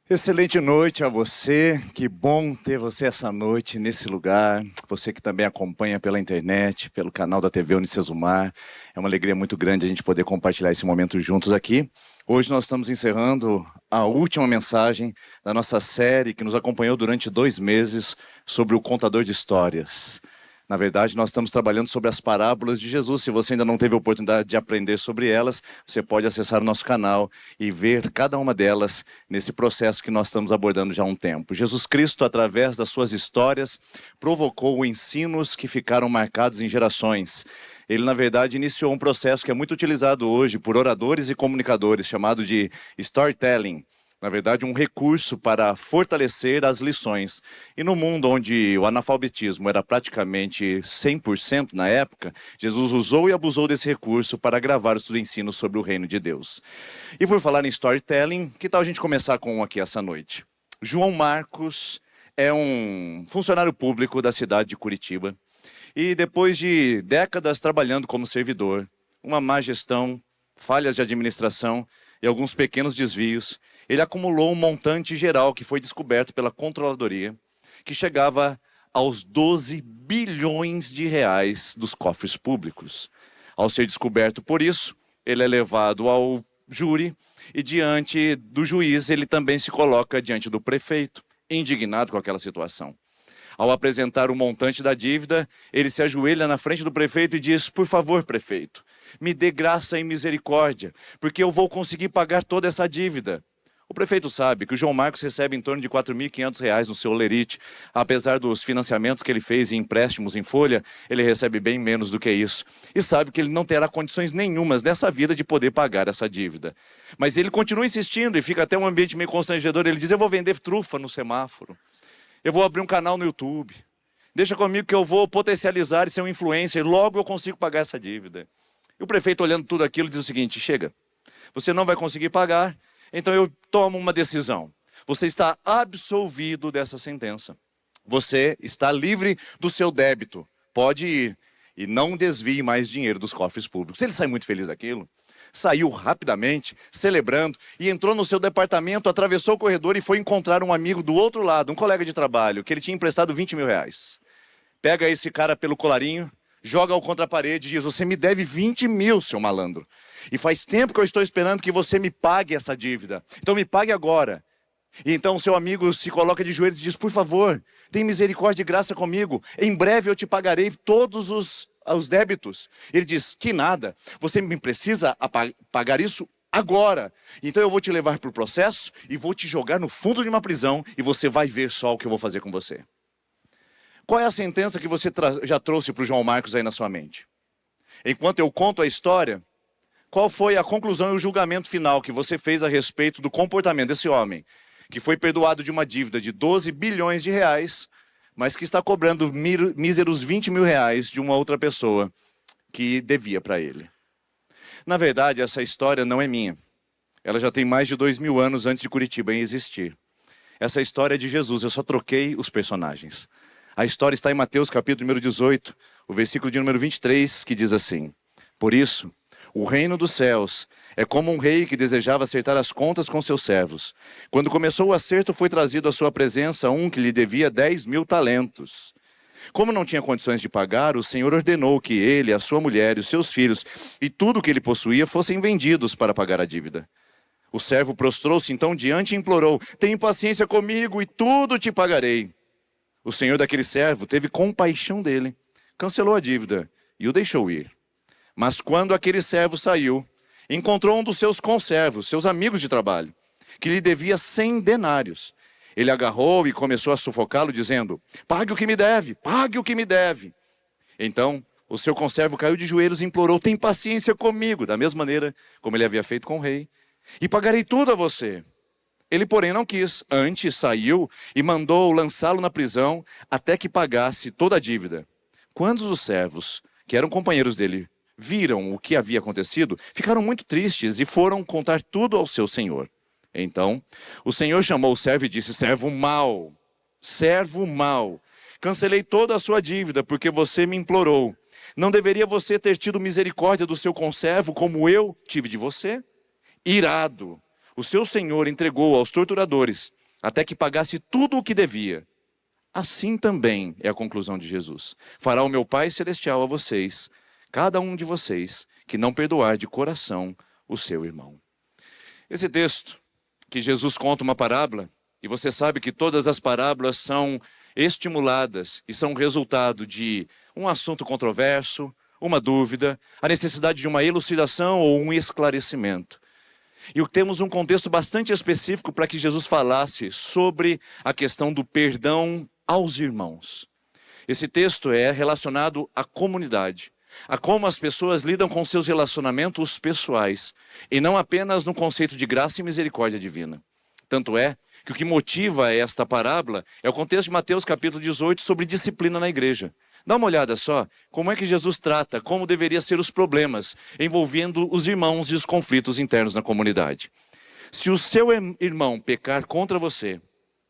Excelente noite a você, que bom ter você essa noite nesse lugar, você que também acompanha pela internet, pelo canal da TV Unicesumar, é uma alegria muito grande a gente poder compartilhar esse momento juntos aqui. Hoje nós estamos encerrando a última mensagem da nossa série que nos acompanhou durante 2 meses sobre o contador de histórias. Na verdade, nós estamos trabalhando sobre as parábolas de Jesus. Se você ainda não teve a oportunidade de aprender sobre elas, você pode acessar o nosso canal e ver cada uma delas nesse processo que nós estamos abordando já há um tempo. Jesus Cristo, através das suas histórias, provocou ensinos que ficaram marcados em gerações. Ele, na verdade, iniciou um processo que é muito utilizado hoje por oradores e comunicadores, chamado de storytelling. Na verdade, um recurso para fortalecer as lições. E no mundo onde o analfabetismo era praticamente 100% na época, Jesus usou e abusou desse recurso para gravar os seus ensinos sobre o reino de Deus. E por falar em storytelling, que tal a gente começar com um aqui essa noite? João Marcos é um funcionário público da cidade de Curitiba. E depois de décadas trabalhando como servidor, uma má gestão, falhas de administração e alguns pequenos desvios, ele acumulou um montante geral que foi descoberto pela controladoria, que chegava aos 12 bilhões de reais dos cofres públicos. Ao ser descoberto por isso, ele é levado ao júri e diante do juiz ele também se coloca diante do prefeito, indignado com aquela situação. Ao apresentar o montante da dívida, ele se ajoelha na frente do prefeito e diz: por favor, prefeito, me dê graça e misericórdia, porque eu vou conseguir pagar toda essa dívida. O prefeito sabe que o João Marcos recebe em torno de R$ 4.500 no seu lerite. Apesar dos financiamentos que ele fez em empréstimos em folha, ele recebe bem menos do que isso. E sabe que ele não terá condições nenhumas nessa vida de poder pagar essa dívida. Mas ele continua insistindo e fica até um ambiente meio constrangedor. Ele diz: eu vou vender trufa no semáforo. Eu vou abrir um canal no YouTube. Deixa comigo que eu vou potencializar e ser um influencer. Logo eu consigo pagar essa dívida. E o prefeito, olhando tudo aquilo, diz o seguinte: chega, você não vai conseguir pagar. Então eu tomo uma decisão. Você está absolvido dessa sentença. Você está livre do seu débito. Pode ir e não desvie mais dinheiro dos cofres públicos. Ele sai muito feliz daquilo. Saiu rapidamente, celebrando, e entrou no seu departamento, atravessou o corredor e foi encontrar um amigo do outro lado, um colega de trabalho, que ele tinha emprestado R$ 20.000. Pega esse cara pelo colarinho, joga-o contra a parede e diz: você me deve 20 mil, seu malandro. E faz tempo que eu estou esperando que você me pague essa dívida. Então me pague agora. E então seu amigo se coloca de joelhos e diz: por favor, tem misericórdia e graça comigo. Em breve eu te pagarei todos os débitos. Ele diz: que nada, você me precisa pagar isso agora. Então eu vou te levar para o processo e vou te jogar no fundo de uma prisão e você vai ver só o que eu vou fazer com você. Qual é a sentença que você já trouxe para o João Marcos aí na sua mente? Enquanto eu conto a história, qual foi a conclusão e o julgamento final que você fez a respeito do comportamento desse homem, que foi perdoado de uma dívida de 12 bilhões de reais, mas que está cobrando míseros 20 mil reais de uma outra pessoa que devia para ele? Na verdade, essa história não é minha. Ela já tem mais de 2.000 anos antes de Curitiba existir. Essa história é de Jesus, eu só troquei os personagens. A história está em Mateus capítulo número 18, o versículo de número 23, que diz assim: por isso, o reino dos céus é como um rei que desejava acertar as contas com seus servos. Quando começou o acerto, foi trazido à sua presença um que lhe devia 10.000 talentos. Como não tinha condições de pagar, o Senhor ordenou que ele, a sua mulher e os seus filhos e tudo o que ele possuía fossem vendidos para pagar a dívida. O servo prostrou-se então diante e implorou: tenha paciência comigo e tudo te pagarei. O senhor daquele servo teve compaixão dele, cancelou a dívida e o deixou ir. Mas quando aquele servo saiu, encontrou um dos seus conservos, seus amigos de trabalho, que lhe devia 100 denários. Ele agarrou e começou a sufocá-lo, dizendo: pague o que me deve, pague o que me deve. Então o seu conservo caiu de joelhos e implorou: tem paciência comigo, da mesma maneira como ele havia feito com o rei, e pagarei tudo a você. Ele, porém, não quis. Antes saiu e mandou lançá-lo na prisão até que pagasse toda a dívida. Quando os servos, que eram companheiros dele, viram o que havia acontecido, ficaram muito tristes e foram contar tudo ao seu senhor. Então, o senhor chamou o servo e disse: servo mau, cancelei toda a sua dívida porque você me implorou. Não deveria você ter tido misericórdia do seu conservo como eu tive de você? Irado, o seu senhor entregou aos torturadores até que pagasse tudo o que devia. Assim também é a conclusão de Jesus. Fará o meu Pai Celestial a vocês, cada um de vocês, que não perdoar de coração o seu irmão. Esse texto, que Jesus conta uma parábola, e você sabe que todas as parábolas são estimuladas e são resultado de um assunto controverso, uma dúvida, a necessidade de uma elucidação ou um esclarecimento. E temos um contexto bastante específico para que Jesus falasse sobre a questão do perdão aos irmãos. Esse texto é relacionado à comunidade, a como as pessoas lidam com seus relacionamentos pessoais, e não apenas no conceito de graça e misericórdia divina. Tanto é que o que motiva esta parábola é o contexto de Mateus capítulo 18 sobre disciplina na igreja. Dá uma olhada só, como é que Jesus trata, como deveriam ser os problemas envolvendo os irmãos e os conflitos internos na comunidade. Se o seu irmão pecar contra você,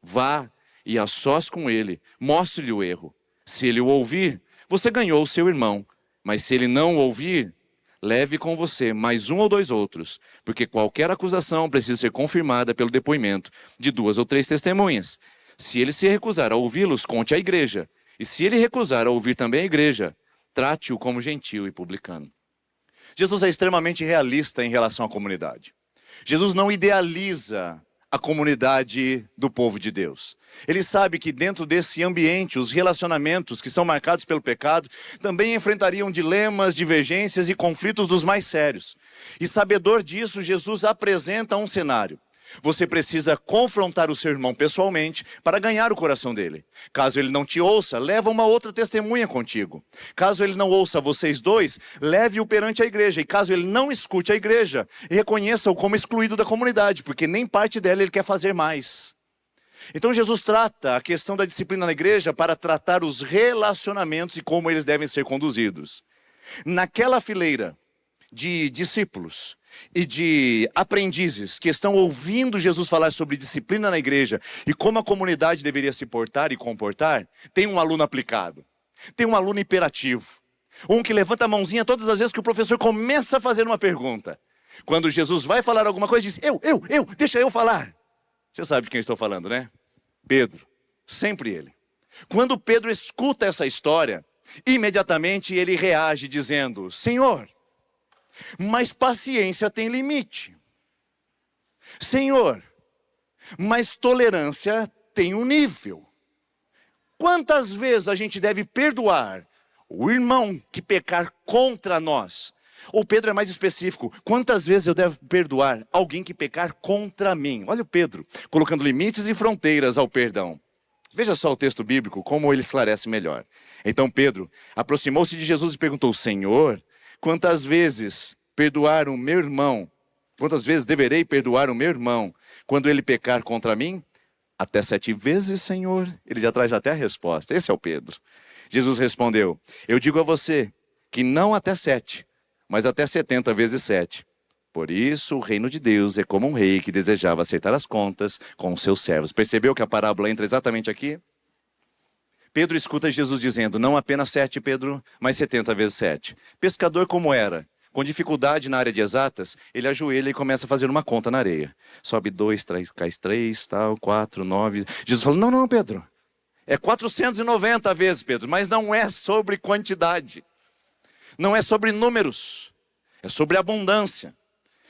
vá e a sós com ele, mostre-lhe o erro. Se ele o ouvir, você ganhou o seu irmão. Mas se ele não o ouvir, leve com você mais um ou dois outros, porque qualquer acusação precisa ser confirmada pelo depoimento de 2 ou 3 testemunhas. Se ele se recusar a ouvi-los, conte à igreja. E se ele recusar a ouvir também a igreja, trate-o como gentil e publicano. Jesus é extremamente realista em relação à comunidade. Jesus não idealiza a comunidade do povo de Deus. Ele sabe que dentro desse ambiente, os relacionamentos que são marcados pelo pecado também enfrentariam dilemas, divergências e conflitos dos mais sérios. E sabedor disso, Jesus apresenta um cenário. Você precisa confrontar o seu irmão pessoalmente para ganhar o coração dele. Caso ele não te ouça, leva uma outra testemunha contigo. Caso ele não ouça vocês dois, leve-o perante a igreja. E caso ele não escute a igreja, reconheça-o como excluído da comunidade, porque nem parte dela ele quer fazer mais. Então Jesus trata a questão da disciplina na igreja para tratar os relacionamentos e como eles devem ser conduzidos. Naquela fileira de discípulos e de aprendizes que estão ouvindo Jesus falar sobre disciplina na igreja e como a comunidade deveria se portar e comportar, tem um aluno aplicado, tem um aluno hiperativo, um que levanta a mãozinha todas as vezes que o professor começa a fazer uma pergunta. Quando Jesus vai falar alguma coisa, diz: deixa eu falar. Você sabe de quem eu estou falando, né? Pedro, sempre ele. Quando Pedro escuta essa história, imediatamente ele reage dizendo: Senhor, mas paciência tem limite. Senhor, mas tolerância tem um nível. Quantas vezes a gente deve perdoar o irmão que pecar contra nós? Ou Pedro é mais específico: quantas vezes eu devo perdoar alguém que pecar contra mim? Olha o Pedro, colocando limites e fronteiras ao perdão. Veja só o texto bíblico, como ele esclarece melhor. Então Pedro aproximou-se de Jesus e perguntou: Senhor, quantas vezes perdoar o meu irmão? Quantas vezes deverei perdoar o meu irmão quando ele pecar contra mim? Até 7 vezes, Senhor. Ele já traz até a resposta. Esse é o Pedro. Jesus respondeu: eu digo a você que não até 7, mas até 70 vezes 7. Por isso o reino de Deus é como um rei que desejava acertar as contas com os seus servos. Percebeu que a parábola entra exatamente aqui? Pedro escuta Jesus dizendo: não apenas 7, Pedro, mas 70 vezes 7. Pescador como era, com dificuldade na área de exatas, ele ajoelha e começa a fazer uma conta na areia. Sobe 2, cai 3, tal, 4, 9. Jesus fala: não, Pedro. É 490 vezes, Pedro, mas não é sobre quantidade. Não é sobre números. É sobre abundância.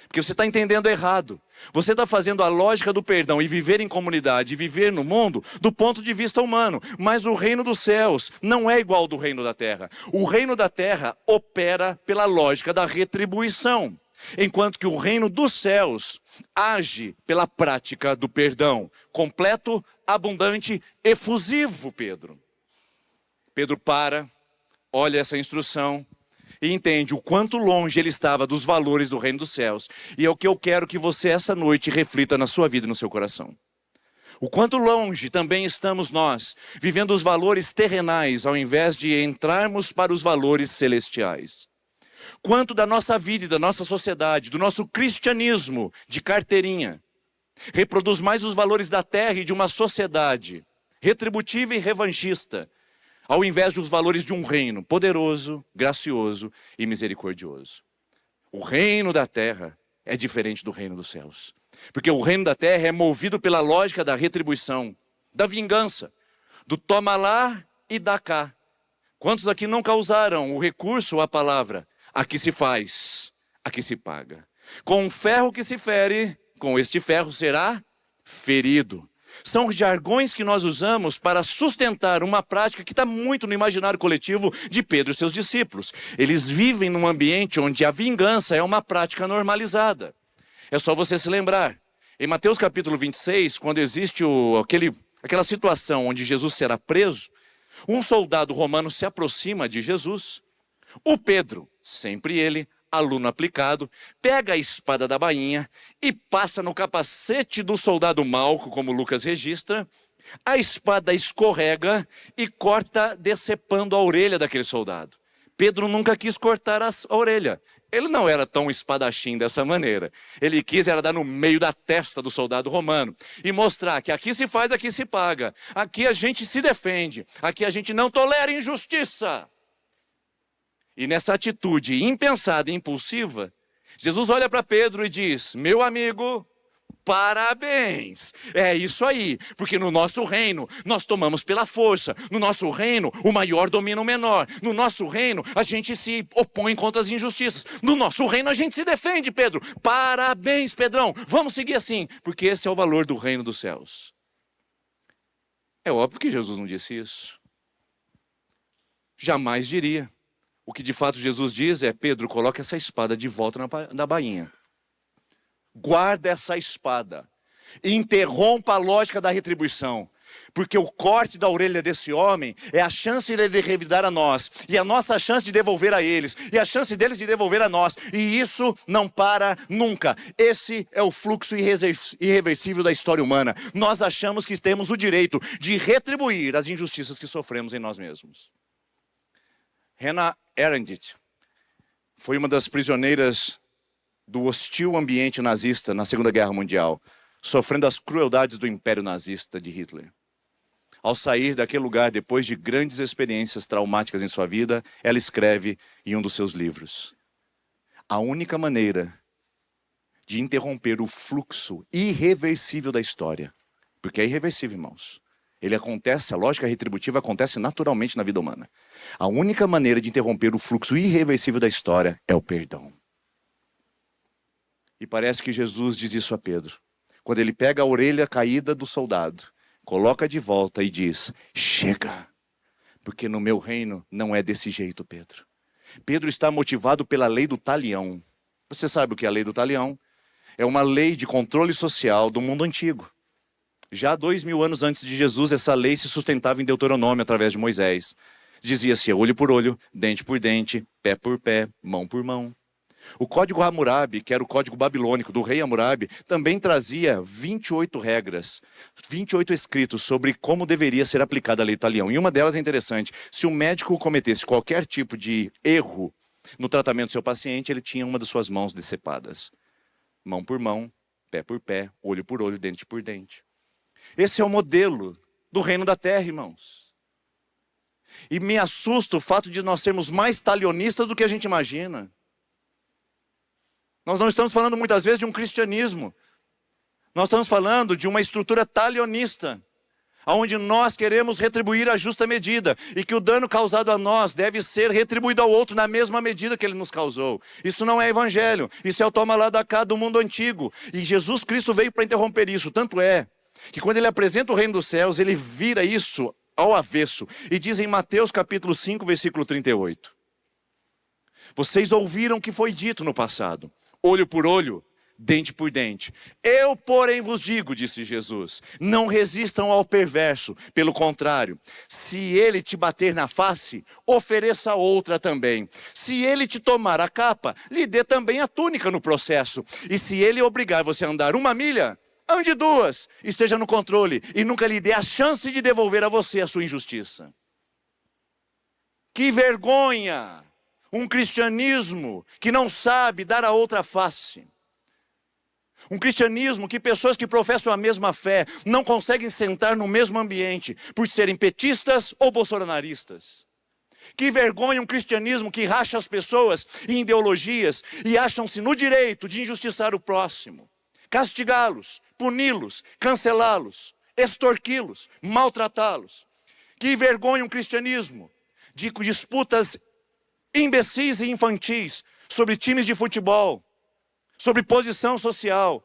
Porque você está entendendo errado. Você está fazendo a lógica do perdão e viver em comunidade, e viver no mundo, do ponto de vista humano. Mas o reino dos céus não é igual ao do reino da terra. O reino da terra opera pela lógica da retribuição, enquanto que o reino dos céus age pela prática do perdão. Completo, abundante, efusivo, Pedro. Pedro olha essa instrução e entende o quanto longe ele estava dos valores do reino dos céus. E é o que eu quero que você essa noite reflita na sua vida e no seu coração. O quanto longe também estamos nós, vivendo os valores terrenais, ao invés de entrarmos para os valores celestiais. quanto da nossa vida e da nossa sociedade, do nosso cristianismo de carteirinha, reproduz mais os valores da terra e de uma sociedade retributiva e revanchista, ao invés dos valores de um reino poderoso, gracioso e misericordioso. O reino da terra é diferente do reino dos céus, porque o reino da terra é movido pela lógica da retribuição, da vingança, do toma lá e dá cá. Quantos aqui nunca usaram o recurso ou a palavra? Aqui se faz, aqui se paga. Com o ferro que se fere, com este ferro será ferido. São os jargões que nós usamos para sustentar uma prática que está muito no imaginário coletivo de Pedro e seus discípulos. Eles vivem num ambiente onde a vingança é uma prática normalizada. É só você se lembrar. Em Mateus capítulo 26, quando existe aquela situação onde Jesus será preso, um soldado romano se aproxima de Jesus. O Pedro, sempre ele, aluno aplicado, pega a espada da bainha e passa no capacete do soldado Malco, como Lucas registra. A espada escorrega e corta, decepando a orelha daquele soldado. Pedro nunca quis cortar a orelha. Ele não era tão espadachim dessa maneira. Ele quis era dar no meio da testa do soldado romano e mostrar que aqui se faz, aqui se paga. Aqui a gente se defende. Aqui a gente não tolera injustiça. E nessa atitude impensada e impulsiva, Jesus olha para Pedro e diz: meu amigo, parabéns. É isso aí, porque no nosso reino nós tomamos pela força. No nosso reino o maior domina o menor. No nosso reino a gente se opõe contra as injustiças. No nosso reino a gente se defende, Pedro. Parabéns, Pedrão. Vamos seguir assim, porque esse é o valor do reino dos céus. É óbvio que Jesus não disse isso. Jamais diria. O que de fato Jesus diz é: Pedro, coloca essa espada de volta na bainha. Guarda essa espada. Interrompa a lógica da retribuição. Porque o corte da orelha desse homem é a chance dele revidar a nós. E a nossa chance de devolver a eles. E a chance deles de devolver a nós. E isso não para nunca. Esse é o fluxo irreversível da história humana. Nós achamos que temos o direito de retribuir as injustiças que sofremos em nós mesmos. Hannah Arendt foi uma das prisioneiras do hostil ambiente nazista na Segunda Guerra Mundial, sofrendo as crueldades do Império Nazista de Hitler. Ao sair daquele lugar, depois de grandes experiências traumáticas em sua vida, ela escreve em um dos seus livros: a única maneira de interromper o fluxo irreversível da história, porque é irreversível, irmãos. Ele acontece, a lógica retributiva acontece naturalmente na vida humana. A única maneira de interromper o fluxo irreversível da história é o perdão. E parece que Jesus diz isso a Pedro. Quando ele pega a orelha caída do soldado, coloca de volta e diz: chega, porque no meu reino não é desse jeito, Pedro. Pedro está motivado pela lei do talião. Você sabe o que é a lei do talião? É uma lei de controle social do mundo antigo. Já 2000 anos antes de Jesus, essa lei se sustentava em Deuteronômio através de Moisés. Dizia-se olho por olho, dente por dente, pé por pé, mão por mão. O código Hammurabi, que era o código babilônico do rei Hammurabi, também trazia 28 regras, 28 escritos sobre como deveria ser aplicada a lei do talião. E uma delas é interessante: se um médico cometesse qualquer tipo de erro no tratamento do seu paciente, ele tinha uma das suas mãos decepadas. Mão por mão, pé por pé, olho por olho, dente por dente. Esse é o modelo do reino da terra, irmãos. E me assusta o fato de nós sermos mais talionistas do que a gente imagina. Nós não estamos falando muitas vezes de um cristianismo. Nós estamos falando de uma estrutura talionista, onde nós queremos retribuir a justa medida, e que o dano causado a nós deve ser retribuído ao outro na mesma medida que ele nos causou. Isso não é evangelho, isso é o toma lá da cá do mundo antigo. E Jesus Cristo veio para interromper isso. Tanto é que quando ele apresenta o reino dos céus, ele vira isso ao avesso. E diz em Mateus capítulo 5, versículo 38. Vocês ouviram o que foi dito no passado: olho por olho, dente por dente. Eu, porém, vos digo, disse Jesus, não resistam ao perverso. Pelo contrário, se ele te bater na face, ofereça outra também. Se ele te tomar a capa, lhe dê também a túnica no processo. E se ele obrigar você a andar 1 milha, ande 2, esteja no controle e nunca lhe dê a chance de devolver a você a sua injustiça. Que vergonha! Um cristianismo que não sabe dar a outra face. Um cristianismo que pessoas que professam a mesma fé não conseguem sentar no mesmo ambiente por serem petistas ou bolsonaristas. Que vergonha um cristianismo que racha as pessoas em ideologias e acham-se no direito de injustiçar o próximo, castigá-los, puni-los, cancelá-los, extorquí-los, maltratá-los. Que vergonha um cristianismo de disputas imbecis e infantis sobre times de futebol, sobre posição social,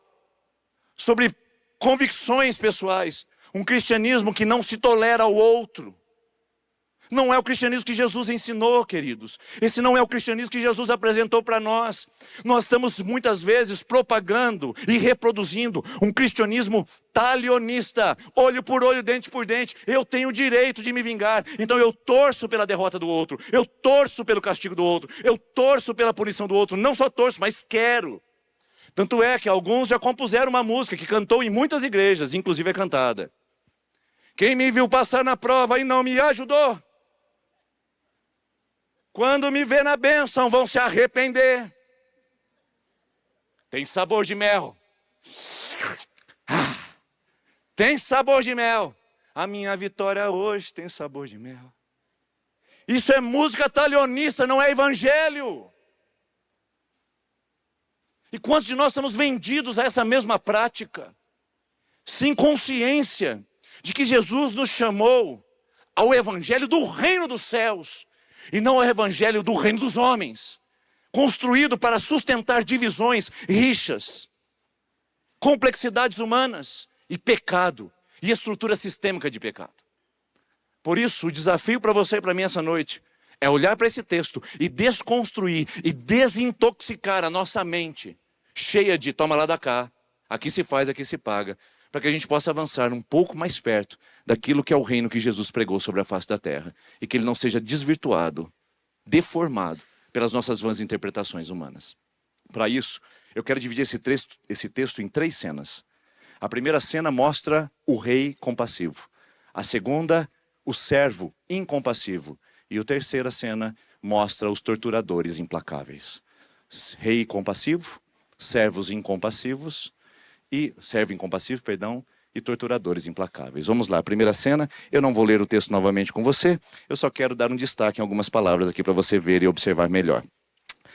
sobre convicções pessoais. Um cristianismo que não se tolera ao outro. Não é o cristianismo que Jesus ensinou, queridos. Esse não é o cristianismo que Jesus apresentou para nós. Nós estamos muitas vezes propagando e reproduzindo um cristianismo talionista, olho por olho, dente por dente. Eu tenho o direito de me vingar, então eu torço pela derrota do outro, eu torço pelo castigo do outro, eu torço pela punição do outro. Não só torço, mas quero. Tanto é que alguns já compuseram uma música que cantou em muitas igrejas, inclusive é cantada. Quem me viu passar na prova e não me ajudou, quando me vê na bênção vão se arrepender. Tem sabor de mel. Tem sabor de mel. A minha vitória hoje tem sabor de mel. Isso é música talionista, não é evangelho. E quantos de nós estamos vendidos a essa mesma prática? Sem consciência de que Jesus nos chamou ao evangelho do reino dos céus. E não ao evangelho do reino dos homens, construído para sustentar divisões, rixas, complexidades humanas e pecado, e estrutura sistêmica de pecado. Por isso, o desafio para você e para mim essa noite é olhar para esse texto e desconstruir e desintoxicar a nossa mente, cheia de toma lá da cá, aqui se faz, aqui se paga, para que a gente possa avançar um pouco mais perto daquilo que é o reino que Jesus pregou sobre a face da terra, e que ele não seja desvirtuado, deformado pelas nossas vãs interpretações humanas. Para isso, eu quero dividir esse texto em 3 cenas. A primeira cena mostra o rei compassivo. A segunda, o servo incompassivo. E a terceira cena mostra os torturadores implacáveis. Rei compassivo, servos incompassivos, servo incompassivo, e torturadores implacáveis. Vamos lá, a primeira cena. Eu não vou ler o texto novamente com você, eu só quero dar um destaque em algumas palavras aqui para você ver e observar melhor.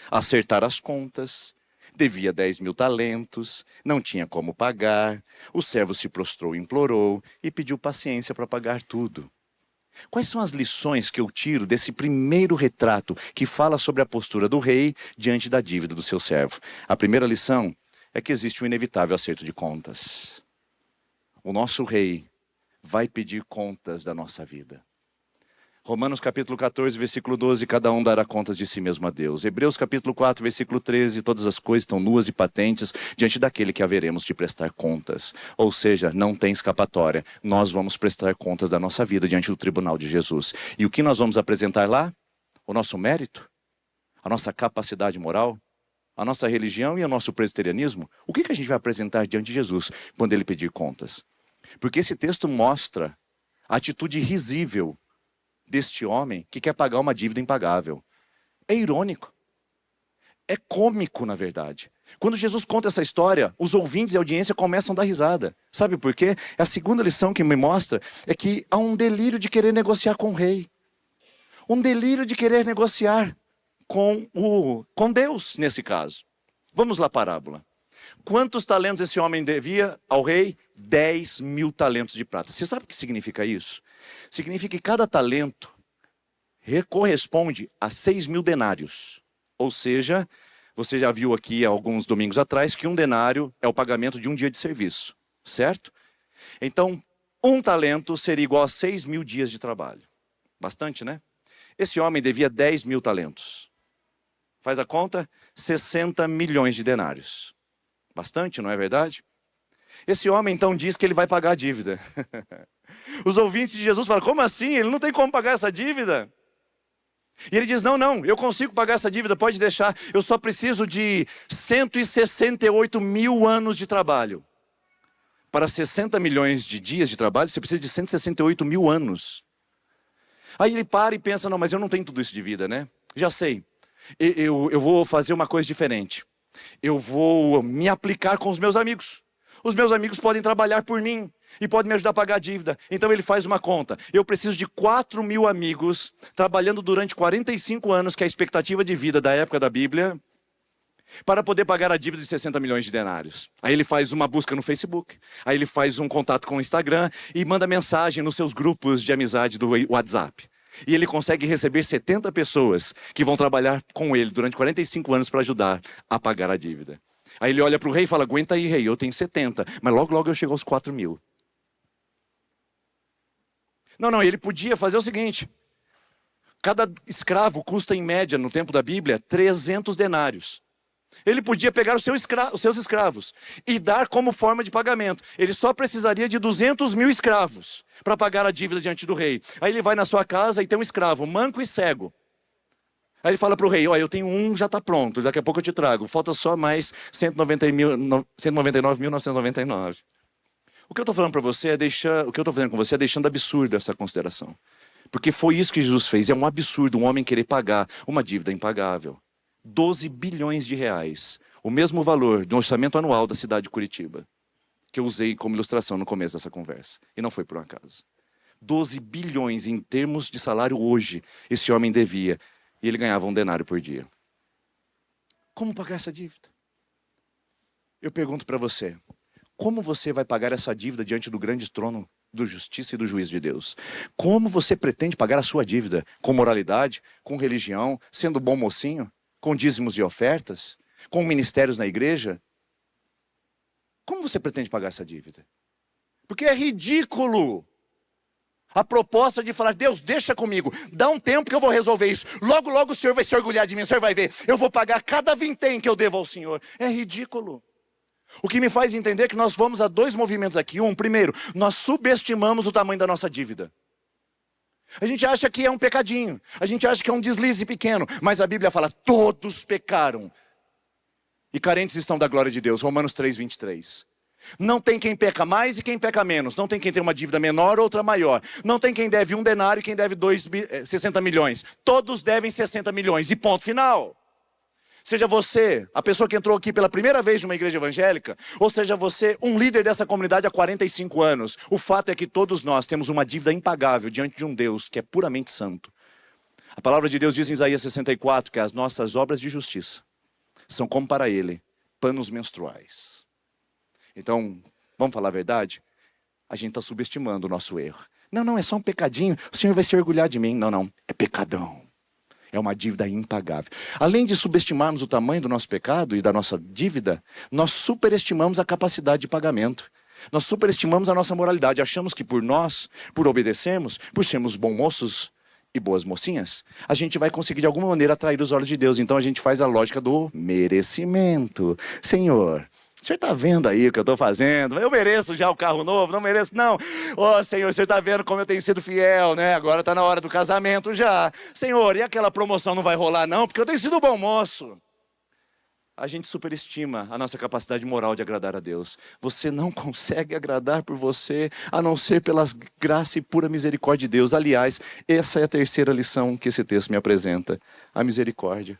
Acertar as contas, devia 10.000 talentos, não tinha como pagar, o servo se prostrou e implorou e pediu paciência para pagar tudo. Quais são as lições que eu tiro desse primeiro retrato que fala sobre a postura do rei diante da dívida do seu servo? A primeira lição é que existe um inevitável acerto de contas. O nosso rei vai pedir contas da nossa vida. Romanos capítulo 14, versículo 12, cada um dará contas de si mesmo a Deus. Hebreus capítulo 4, versículo 13, todas as coisas estão nuas e patentes diante daquele que haveremos de prestar contas. Ou seja, não tem escapatória. Nós vamos prestar contas da nossa vida diante do tribunal de Jesus. E o que nós vamos apresentar lá? O nosso mérito? A nossa capacidade moral? A nossa religião e o nosso presbiterianismo? O que a gente vai apresentar diante de Jesus quando ele pedir contas? Porque esse texto mostra a atitude risível deste homem que quer pagar uma dívida impagável. É irônico. É cômico, na verdade. Quando Jesus conta essa história, os ouvintes e a audiência começam a dar risada. Sabe por quê? A segunda lição que me mostra é que há um delírio de querer negociar com o rei. Um delírio de querer negociar com Deus, nesse caso. Vamos lá, parábola. Quantos talentos esse homem devia ao rei? 10.000 talentos de prata. Você sabe o que significa isso? Significa que cada talento corresponde a 6.000 denários. Ou seja, você já viu aqui alguns domingos atrás que um denário é o pagamento de um dia de serviço. Certo? Então, um talento seria igual a 6.000 dias de trabalho. Bastante, né? Esse homem devia 10.000 talentos. Faz a conta? 60 milhões de denários. Bastante, não é verdade? Esse homem então diz que ele vai pagar a dívida. Os ouvintes de Jesus falam, como assim? Ele não tem como pagar essa dívida? E ele diz, não, eu consigo pagar essa dívida, pode deixar. Eu só preciso de 168 mil anos de trabalho. Para 60 milhões de dias de trabalho, você precisa de 168 mil anos. Aí ele para e pensa, não, mas eu não tenho tudo isso de vida, né? Já sei. Eu vou fazer uma coisa diferente. Eu vou me aplicar com os meus amigos. Os meus amigos podem trabalhar por mim e podem me ajudar a pagar a dívida. Então ele faz uma conta. Eu preciso de 4.000 amigos trabalhando durante 45 anos, que é a expectativa de vida da época da Bíblia, para poder pagar a dívida de 60 milhões de denários. Aí ele faz uma busca no Facebook, aí ele faz um contato com o Instagram e manda mensagem nos seus grupos de amizade do WhatsApp. E ele consegue receber 70 pessoas que vão trabalhar com ele durante 45 anos para ajudar a pagar a dívida. Aí ele olha para o rei e fala, aguenta aí, rei, eu tenho 70, mas logo logo eu chego aos 4.000. Não, ele podia fazer o seguinte. Cada escravo custa em média, no tempo da Bíblia, 300 denários. Ele podia pegar os seus escravos e dar como forma de pagamento. Ele só precisaria de 200.000 escravos para pagar a dívida diante do rei. Aí ele vai na sua casa e tem um escravo, manco e cego. Aí ele fala para o rei, eu tenho um, já está pronto, daqui a pouco eu te trago. Falta só mais 199.999. O que eu estou falando para você o que eu estou fazendo com você é deixando absurdo essa consideração. Porque foi isso que Jesus fez. É um absurdo um homem querer pagar uma dívida impagável. 12 bilhões de reais. O mesmo valor do orçamento anual da cidade de Curitiba. Que eu usei como ilustração no começo dessa conversa. E não foi por um acaso. 12 bilhões em termos de salário hoje, esse homem devia. E ele ganhava um denário por dia. Como pagar essa dívida? Eu pergunto para você. Como você vai pagar essa dívida diante do grande trono da justiça e do juízo de Deus? Como você pretende pagar a sua dívida? Com moralidade? Com religião? Sendo bom mocinho? Com dízimos e ofertas? Com ministérios na igreja? Como você pretende pagar essa dívida? Porque é ridículo a proposta de falar, Deus, deixa comigo, dá um tempo que eu vou resolver isso. Logo, logo o Senhor vai se orgulhar de mim, o Senhor vai ver. Eu vou pagar cada vintém que eu devo ao Senhor. É ridículo. O que me faz entender que nós vamos a dois movimentos aqui. Primeiro, nós subestimamos o tamanho da nossa dívida. A gente acha que é um pecadinho, a gente acha que é um deslize pequeno, mas a Bíblia fala, todos pecaram e carentes estão da glória de Deus. Romanos 3:23. Não tem quem peca mais e quem peca menos. Não tem quem tem uma dívida menor ou outra maior. Não tem quem deve 1 denário e quem deve 60 milhões. Todos devem 60 milhões e ponto final. Seja você, a pessoa que entrou aqui pela primeira vez numa igreja evangélica, ou seja você, um líder dessa comunidade há 45 anos, o fato é que todos nós temos uma dívida impagável diante de um Deus que é puramente santo. A palavra de Deus diz em Isaías 64 que as nossas obras de justiça são como para Ele, panos menstruais. Então, vamos falar a verdade? A gente está subestimando o nosso erro. Não, é só um pecadinho, o Senhor vai se orgulhar de mim. Não, é pecadão. É uma dívida impagável. Além de subestimarmos o tamanho do nosso pecado e da nossa dívida, nós superestimamos a capacidade de pagamento. Nós superestimamos a nossa moralidade. Achamos que por nós, por obedecermos, por sermos bons moços e boas mocinhas, a gente vai conseguir de alguma maneira atrair os olhos de Deus. Então a gente faz a lógica do merecimento. Senhor, o Senhor está vendo aí o que eu estou fazendo? Eu mereço já o carro novo? Não mereço, não. Senhor, o Senhor está vendo como eu tenho sido fiel, né? Agora está na hora do casamento já. Senhor, e aquela promoção não vai rolar não? Porque eu tenho sido bom moço. A gente superestima a nossa capacidade moral de agradar a Deus. Você não consegue agradar por você, a não ser pela graça e pura misericórdia de Deus. Aliás, essa é a terceira lição que esse texto me apresenta. A misericórdia.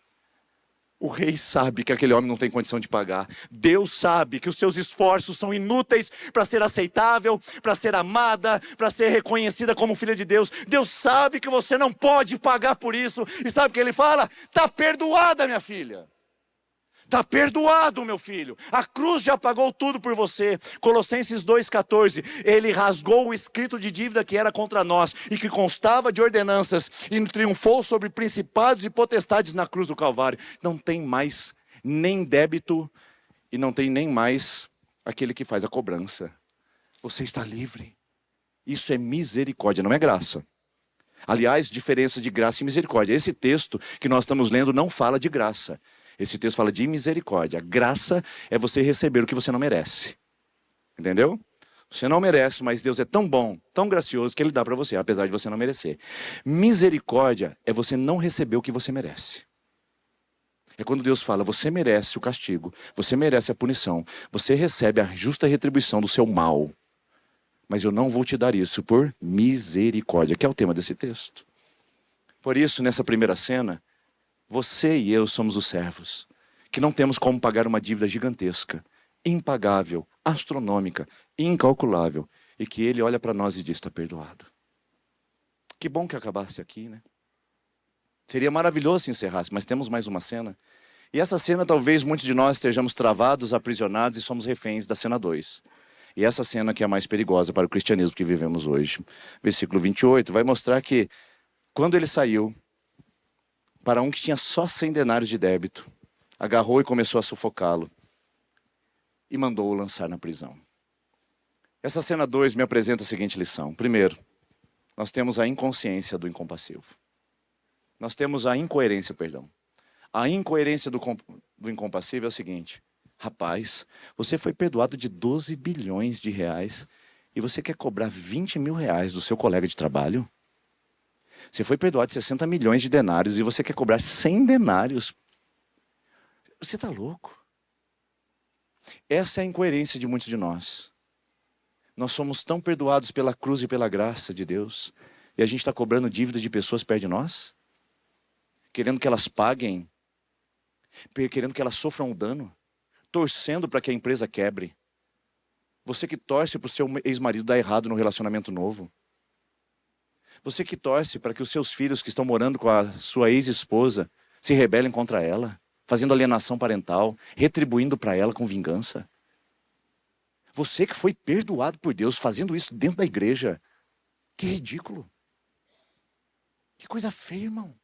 O rei sabe que aquele homem não tem condição de pagar. Deus sabe que os seus esforços são inúteis para ser aceitável, para ser amada, para ser reconhecida como filha de Deus. Deus sabe que você não pode pagar por isso. E sabe o que ele fala? Está perdoada, minha filha. Está perdoado, meu filho. A cruz já pagou tudo por você. Colossenses 2,14. Ele rasgou o escrito de dívida que era contra nós e que constava de ordenanças e triunfou sobre principados e potestades na cruz do Calvário. Não tem mais nem débito e não tem nem mais aquele que faz a cobrança. Você está livre. Isso é misericórdia, não é graça. Aliás, diferença de graça e misericórdia. Esse texto que nós estamos lendo não fala de graça. Esse texto fala de misericórdia. Graça é você receber o que você não merece. Entendeu? Você não merece, mas Deus é tão bom, tão gracioso, que Ele dá para você, apesar de você não merecer. Misericórdia é você não receber o que você merece. É quando Deus fala, você merece o castigo, você merece a punição, você recebe a justa retribuição do seu mal. Mas eu não vou te dar isso por misericórdia, que é o tema desse texto. Por isso, nessa primeira cena, Você e eu somos os servos, que não temos como pagar uma dívida gigantesca, impagável, astronômica, incalculável, e que ele olha para nós e diz: está perdoado. Que bom que acabasse aqui, né? Seria maravilhoso se encerrasse, mas temos mais uma cena. E essa cena, talvez muitos de nós estejamos travados, aprisionados e somos reféns da cena 2. E essa cena que é a mais perigosa para o cristianismo que vivemos hoje. Versículo 28 vai mostrar que quando ele saiu, para um que tinha só 100 denários de débito, agarrou e começou a sufocá-lo e mandou-o lançar na prisão. Essa cena 2 me apresenta a seguinte lição. Primeiro, nós temos a inconsciência do incompassivo. Nós temos a incoerência, perdão. A incoerência do incompassivo é o seguinte: rapaz, você foi perdoado de 12 bilhões de reais e você quer cobrar 20 mil reais do seu colega de trabalho? Você foi perdoado de 60 milhões de denários e você quer cobrar 100 denários? Você está louco? Essa é a incoerência de muitos de nós. Nós somos tão perdoados pela cruz e pela graça de Deus e a gente está cobrando dívida de pessoas perto de nós? Querendo que elas paguem, querendo que elas sofram um dano, torcendo para que a empresa quebre. Você que torce para o seu ex-marido dar errado no relacionamento novo. Você que torce para que os seus filhos que estão morando com a sua ex-esposa se rebelem contra ela, fazendo alienação parental, retribuindo para ela com vingança. Você que foi perdoado por Deus fazendo isso dentro da igreja. Que ridículo. Que coisa feia, irmão.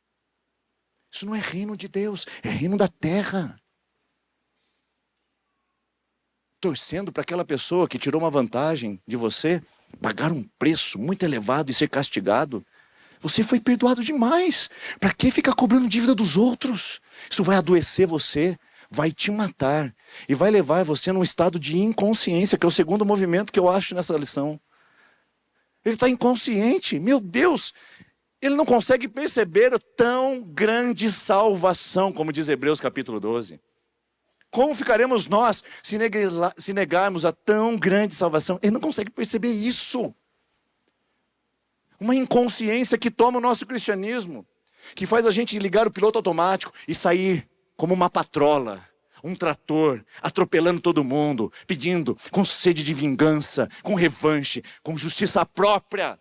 Isso não é reino de Deus, é reino da terra. Torcendo para aquela pessoa que tirou uma vantagem de você, pagar um preço muito elevado e ser castigado. Você foi perdoado demais. Para que ficar cobrando dívida dos outros? Isso vai adoecer você, vai te matar e vai levar você num estado de inconsciência, que é o segundo movimento que eu acho nessa lição. Ele está inconsciente, meu Deus. Ele não consegue perceber a tão grande salvação, como diz Hebreus capítulo 12. Como ficaremos nós se negarmos a tão grande salvação? Ele não consegue perceber isso. Uma inconsciência que toma o nosso cristianismo, que faz a gente ligar o piloto automático e sair como uma patrola, um trator, atropelando todo mundo, pedindo com sede de vingança, com revanche, com justiça própria.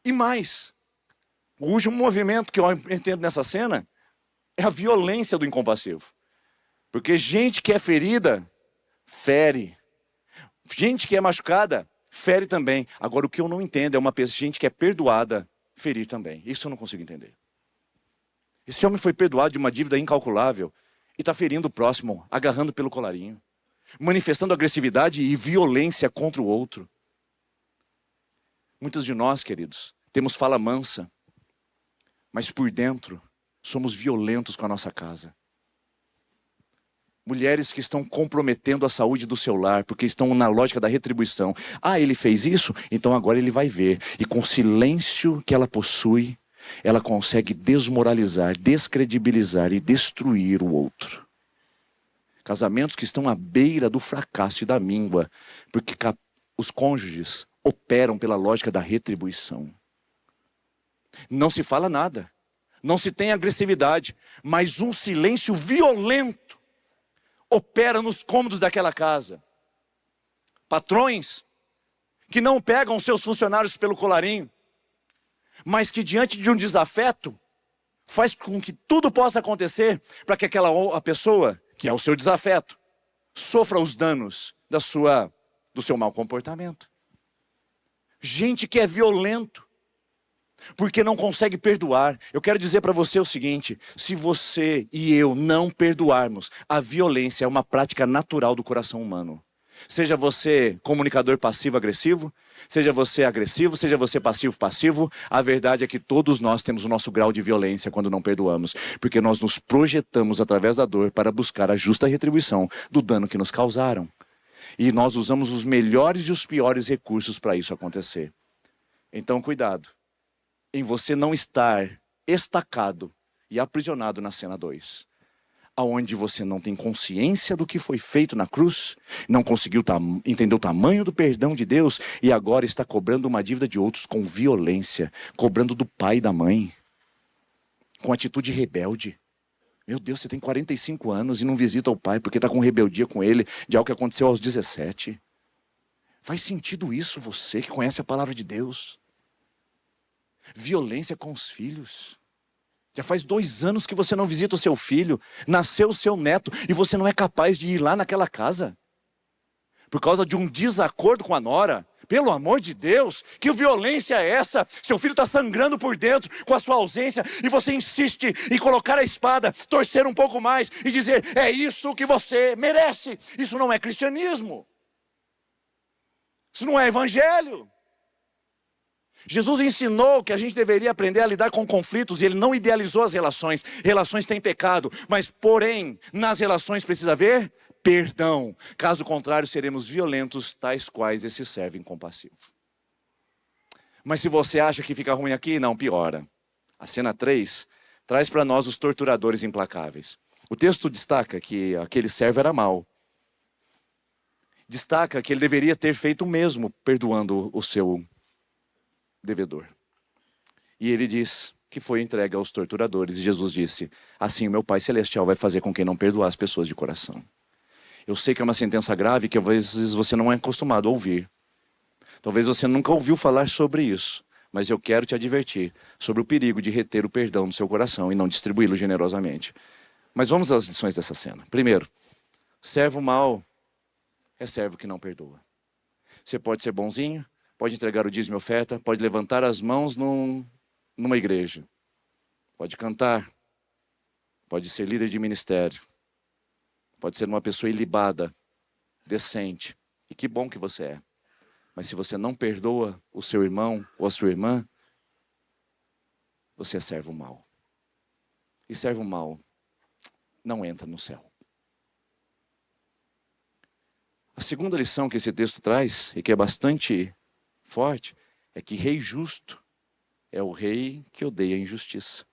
E mais, o último movimento que eu entendo nessa cena é a violência do incompassivo. Porque gente que é ferida, fere. Gente que é machucada, fere também. Agora o que eu não entendo é uma gente que é perdoada, ferir também. Isso eu não consigo entender. Esse homem foi perdoado de uma dívida incalculável e está ferindo o próximo, agarrando pelo colarinho. Manifestando agressividade e violência contra o outro. Muitos de nós, queridos, temos fala mansa, mas por dentro somos violentos com a nossa casa. Mulheres que estão comprometendo a saúde do seu lar, porque estão na lógica da retribuição. Ah, ele fez isso, então agora ele vai ver. E com o silêncio que ela possui, ela consegue desmoralizar, descredibilizar e destruir o outro. Casamentos que estão à beira do fracasso e da míngua, porque os cônjuges operam pela lógica da retribuição. Não se fala nada, não se tem agressividade, mas um silêncio violento opera nos cômodos daquela casa. Patrões que não pegam seus funcionários pelo colarinho, mas que diante de um desafeto, faz com que tudo possa acontecer para que a pessoa, que é o seu desafeto, sofra os danos do seu mau comportamento. Gente que é violento, porque não consegue perdoar. Eu quero dizer para você o seguinte: se você e eu não perdoarmos, a violência é uma prática natural do coração humano. Seja você comunicador passivo-agressivo, seja você agressivo, seja você passivo-passivo, a verdade é que todos nós temos o nosso grau de violência quando não perdoamos, porque nós nos projetamos através da dor para buscar a justa retribuição do dano que nos causaram. E nós usamos os melhores e os piores recursos para isso acontecer. Então, cuidado em você não estar estacado e aprisionado na cena 2. Aonde você não tem consciência do que foi feito na cruz, não conseguiu entender o tamanho do perdão de Deus e agora está cobrando uma dívida de outros com violência, cobrando do pai e da mãe. com atitude rebelde. Meu Deus, você tem 45 anos e não visita o pai porque está com rebeldia com ele de algo que aconteceu aos 17. Faz sentido isso, você que conhece a palavra de Deus? Violência com os filhos. Já faz 2 anos que você não visita o seu filho, nasceu o seu neto e você não é capaz de ir lá naquela casa. Por causa de um desacordo com a nora. Pelo amor de Deus, que violência é essa? Seu filho está sangrando por dentro com a sua ausência e você insiste em colocar a espada, torcer um pouco mais e dizer, é isso que você merece. Isso não é cristianismo. Isso não é evangelho. Jesus ensinou que a gente deveria aprender a lidar com conflitos e ele não idealizou as relações. Relações têm pecado, mas porém, nas relações precisa haver perdão. Caso contrário, seremos violentos, tais quais esse servo incompassivo. Mas se você acha que fica ruim aqui, não, piora. A cena 3 traz para nós os torturadores implacáveis. O texto destaca que aquele servo era mau. Destaca que ele deveria ter feito o mesmo, perdoando o seu devedor. E ele diz que foi entregue aos torturadores. E Jesus disse, assim o meu Pai Celestial vai fazer com quem não perdoar as pessoas de coração. Eu sei que é uma sentença grave que às vezes você não é acostumado a ouvir. Talvez você nunca ouviu falar sobre isso. Mas eu quero te advertir sobre o perigo de reter o perdão no seu coração e não distribuí-lo generosamente. Mas vamos às lições dessa cena. Primeiro, servo mau é servo que não perdoa. Você pode ser bonzinho, pode entregar o dízimo e oferta, pode levantar as mãos numa igreja. Pode cantar, pode ser líder de ministério. Pode ser uma pessoa ilibada, decente. E que bom que você é. Mas se você não perdoa o seu irmão ou a sua irmã, você é servo mau. E servo mau não entra no céu. A segunda lição que esse texto traz, e que é bastante forte, é que rei justo é o rei que odeia a injustiça.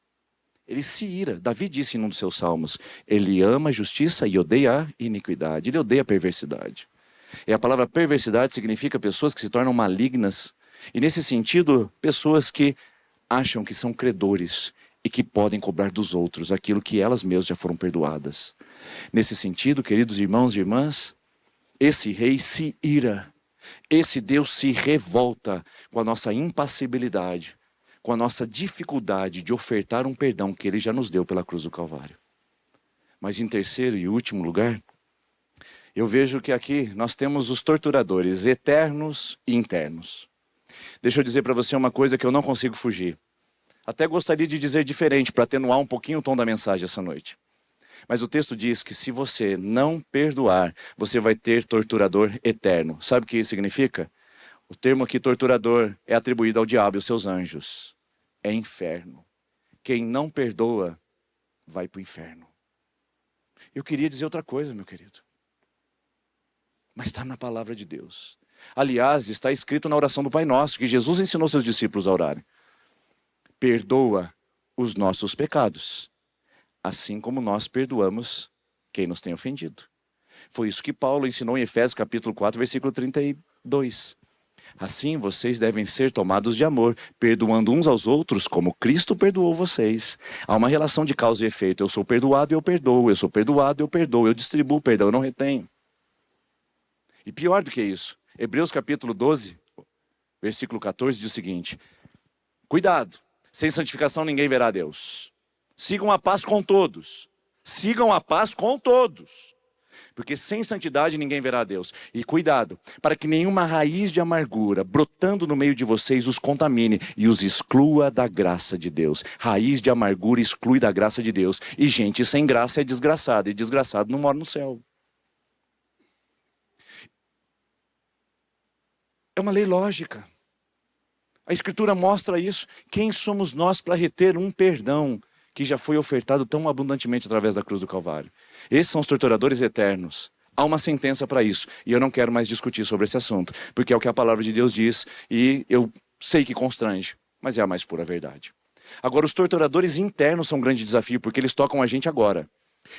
Ele se ira. Davi disse em um dos seus salmos, ele ama a justiça e odeia a iniquidade. Ele odeia a perversidade. E a palavra perversidade significa pessoas que se tornam malignas. E nesse sentido, pessoas que acham que são credores e que podem cobrar dos outros aquilo que elas mesmas já foram perdoadas. Nesse sentido, queridos irmãos e irmãs, esse rei se ira. Esse Deus se revolta com a nossa impassibilidade, com a nossa dificuldade de ofertar um perdão que Ele já nos deu pela cruz do Calvário. Mas em terceiro e último lugar, eu vejo que aqui nós temos os torturadores eternos e internos. Deixa eu dizer para você uma coisa que eu não consigo fugir. Até gostaria de dizer diferente para atenuar um pouquinho o tom da mensagem essa noite. Mas o texto diz que se você não perdoar, você vai ter torturador eterno. Sabe o que isso significa? O termo aqui, torturador, é atribuído ao diabo e aos seus anjos. É inferno. Quem não perdoa, vai para o inferno. Eu queria dizer outra coisa, meu querido. Mas está na palavra de Deus. Aliás, está escrito na oração do Pai Nosso, que Jesus ensinou seus discípulos a orarem. Perdoa os nossos pecados, assim como nós perdoamos quem nos tem ofendido. Foi isso que Paulo ensinou em Efésios capítulo 4, versículo 32. Assim vocês devem ser tomados de amor, perdoando uns aos outros como Cristo perdoou vocês. Há uma relação de causa e efeito. Eu sou perdoado e eu perdoo. Eu sou perdoado e eu perdoo. Eu distribuo o perdão, eu não retenho. E pior do que isso, Hebreus capítulo 12, versículo 14 diz o seguinte: cuidado, sem santificação ninguém verá Deus. Sigam a paz com todos. Sigam a paz com todos. Porque sem santidade ninguém verá Deus. E cuidado, para que nenhuma raiz de amargura brotando no meio de vocês os contamine e os exclua da graça de Deus. Raiz de amargura exclui da graça de Deus. E gente sem graça é desgraçada. E desgraçado não mora no céu. É uma lei lógica. A Escritura mostra isso. Quem somos nós para reter um perdão que já foi ofertado tão abundantemente através da cruz do Calvário? Esses são os torturadores eternos. Há uma sentença para isso. E eu não quero mais discutir sobre esse assunto. Porque é o que a palavra de Deus diz. E eu sei que constrange. Mas é a mais pura verdade. Agora, os torturadores internos são um grande desafio. Porque eles tocam a gente agora.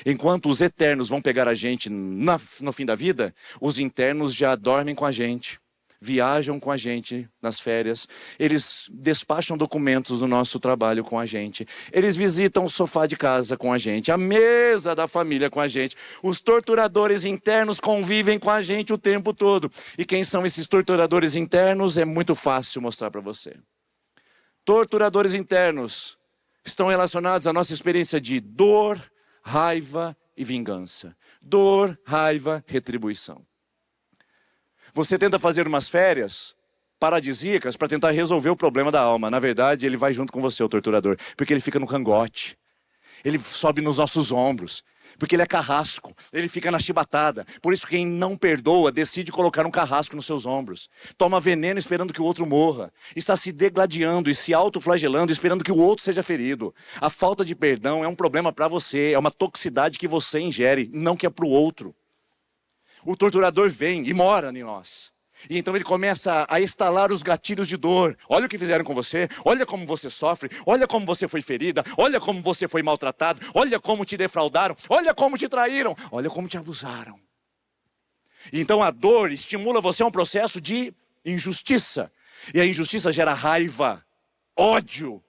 Enquanto os eternos vão pegar a gente no fim da vida, os internos já dormem com a gente. viajam com a gente nas férias, eles despacham documentos do nosso trabalho com a gente, eles visitam o sofá de casa com a gente, a mesa da família com a gente, os torturadores internos convivem com a gente o tempo todo. E quem são esses torturadores internos é muito fácil mostrar para você. Torturadores internos estão relacionados à nossa experiência de dor, raiva e vingança. Dor, raiva, retribuição. Você tenta fazer umas férias paradisíacas para tentar resolver o problema da alma. Na verdade, ele vai junto com você, o torturador, porque ele fica no cangote. Ele sobe nos nossos ombros, porque ele é carrasco, ele fica na chibatada. Por isso quem não perdoa decide colocar um carrasco nos seus ombros. Toma veneno esperando que o outro morra. Está se degladiando e se autoflagelando esperando que o outro seja ferido. A falta de perdão é um problema para você, é uma toxicidade que você ingere, não que é para o outro. O torturador vem e mora em nós. E então ele começa a estalar os gatilhos de dor. Olha o que fizeram com você, olha como você sofre, olha como você foi ferida, olha como você foi maltratado, olha como te defraudaram, olha como te traíram, olha como te abusaram. E então a dor estimula você a um processo de injustiça. E a injustiça gera raiva, ódio.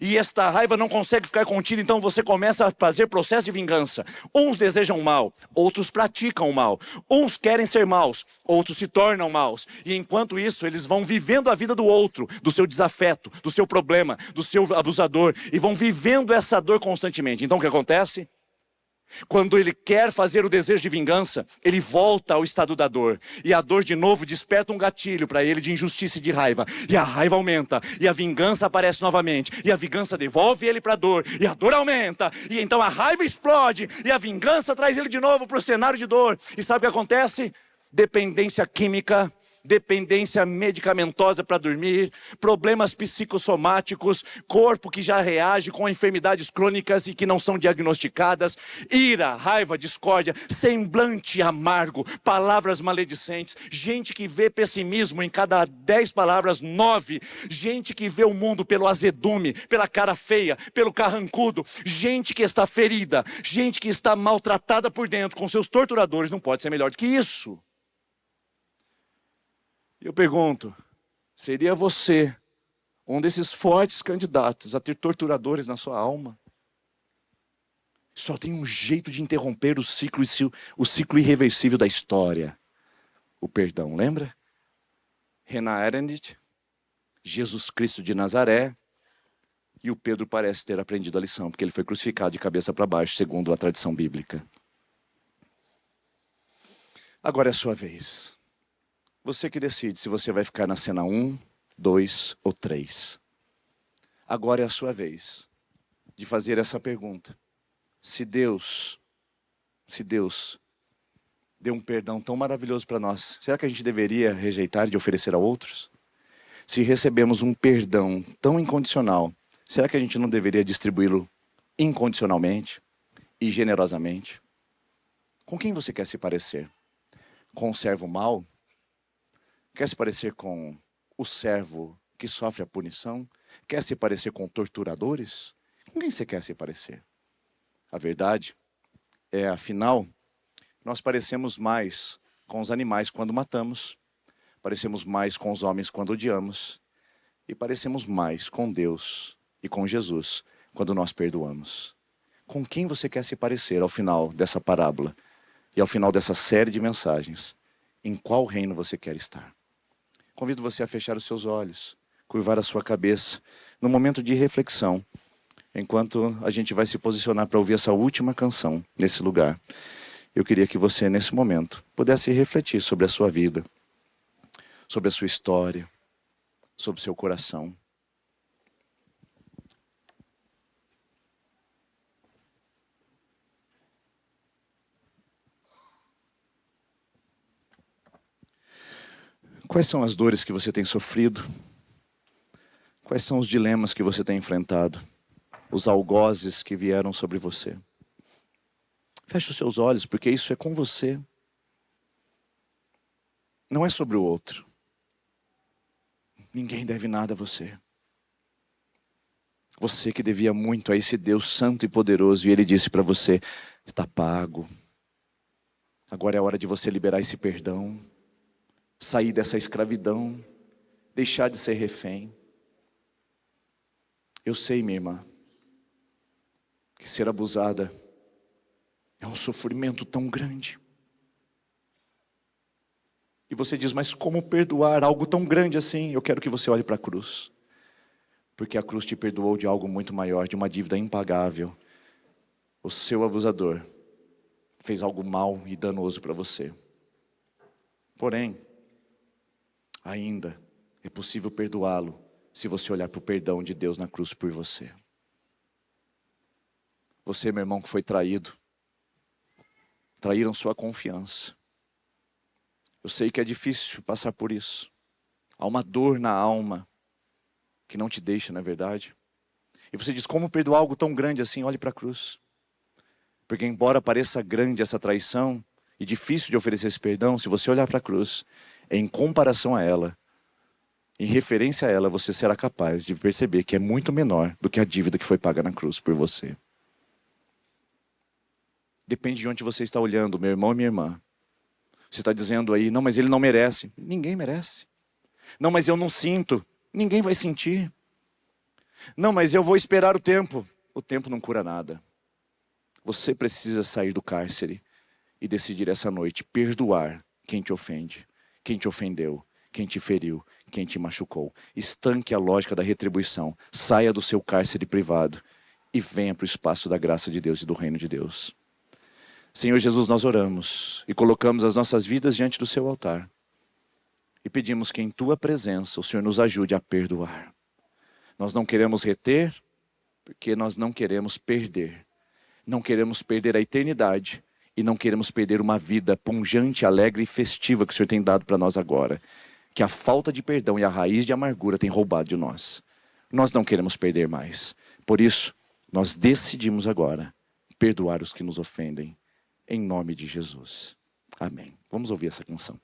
E esta raiva não consegue ficar contida, então você começa a fazer processo de vingança. Uns desejam mal, outros praticam o mal. Uns querem ser maus, outros se tornam maus. E enquanto isso, eles vão vivendo a vida do outro, do seu desafeto, do seu problema, do seu abusador. E vão vivendo essa dor constantemente. Então o que acontece? Quando ele quer fazer o desejo de vingança, ele volta ao estado da dor. E a dor de novo desperta um gatilho para ele de injustiça e de raiva. E a raiva aumenta, e a vingança aparece novamente. E a vingança devolve ele para a dor, e a dor aumenta. E então a raiva explode, e a vingança traz ele de novo para o cenário de dor. E sabe o que acontece? Dependência química, dependência medicamentosa para dormir, problemas psicossomáticos, corpo que já reage com enfermidades crônicas e que não são diagnosticadas, ira, raiva, discórdia, semblante amargo, palavras maledicentes, gente que vê pessimismo em cada 10 palavras, 9, gente que vê o mundo pelo azedume, pela cara feia, pelo carrancudo, gente que está ferida, gente que está maltratada por dentro com seus torturadores, não pode ser melhor do que isso. Eu pergunto, seria você um desses fortes candidatos a ter torturadores na sua alma? Só tem um jeito de interromper o ciclo irreversível da história. O perdão, lembra? Hannah Arendt, Jesus Cristo de Nazaré, e o Pedro parece ter aprendido a lição, porque ele foi crucificado de cabeça para baixo, segundo a tradição bíblica. Agora é a sua vez. Você que decide se você vai ficar na cena 1, 2 ou 3. Agora é a sua vez de fazer essa pergunta. Se Deus deu um perdão tão maravilhoso para nós, será que a gente deveria rejeitar de oferecer a outros? Se recebemos um perdão tão incondicional, será que a gente não deveria distribuí-lo incondicionalmente e generosamente? Com quem você quer se parecer? Com o servo mau? Quer se parecer com o servo que sofre a punição? Quer se parecer com torturadores? Com quem você quer se parecer? A verdade é, afinal, nós parecemos mais com os animais quando matamos, parecemos mais com os homens quando odiamos, e parecemos mais com Deus e com Jesus quando nós perdoamos. Com quem você quer se parecer ao final dessa parábola e ao final dessa série de mensagens? Em qual reino você quer estar? Convido você a fechar os seus olhos, curvar a sua cabeça, no momento de reflexão, enquanto a gente vai se posicionar para ouvir essa última canção nesse lugar. Eu queria que você, nesse momento, pudesse refletir sobre a sua vida, sobre a sua história, sobre o seu coração. Quais são as dores que você tem sofrido? Quais são os dilemas que você tem enfrentado? Os algozes que vieram sobre você? Feche os seus olhos, porque isso é com você. Não é sobre o outro. Ninguém deve nada a você. Você que devia muito a esse Deus santo e poderoso, e Ele disse para você, está pago. Agora é hora de você liberar esse perdão. sair dessa escravidão, deixar de ser refém. Eu sei, minha irmã, que ser abusada é um sofrimento tão grande. E você diz, mas como perdoar algo tão grande assim? Eu quero que você olhe para a cruz. Porque a cruz te perdoou de algo muito maior, de uma dívida impagável. O seu abusador fez algo mal e danoso para você. Porém, ainda é possível perdoá-lo se você olhar para o perdão de Deus na cruz por você. Você, meu irmão, que foi traído. Traíram sua confiança. Eu sei que é difícil passar por isso. Há uma dor na alma que não te deixa, não é verdade? E você diz, como perdoar algo tão grande assim? Olhe para a cruz. Porque embora pareça grande essa traição e difícil de oferecer esse perdão, se você olhar para a cruz, em comparação a ela, em referência a ela, você será capaz de perceber que é muito menor do que a dívida que foi paga na cruz por você. Depende de onde você está olhando, meu irmão e minha irmã. Você está dizendo aí, não, mas ele não merece. Ninguém merece. Não, mas eu não sinto. Ninguém vai sentir. Não, mas eu vou esperar o tempo. O tempo não cura nada. Você precisa sair do cárcere e decidir essa noite perdoar quem te ofende, quem te ofendeu, quem te feriu, quem te machucou. Estanque a lógica da retribuição. Saia do seu cárcere privado e venha para o espaço da graça de Deus e do reino de Deus. Senhor Jesus, nós oramos e colocamos as nossas vidas diante do seu altar. E pedimos que em tua presença o Senhor nos ajude a perdoar. Nós não queremos reter, porque nós não queremos perder. Não queremos perder a eternidade e não queremos perder uma vida pungente, alegre e festiva que o Senhor tem dado para nós agora. Que a falta de perdão e a raiz de amargura tem roubado de nós. Nós não queremos perder mais. Por isso, nós decidimos agora perdoar os que nos ofendem. Em nome de Jesus. Amém. Vamos ouvir essa canção.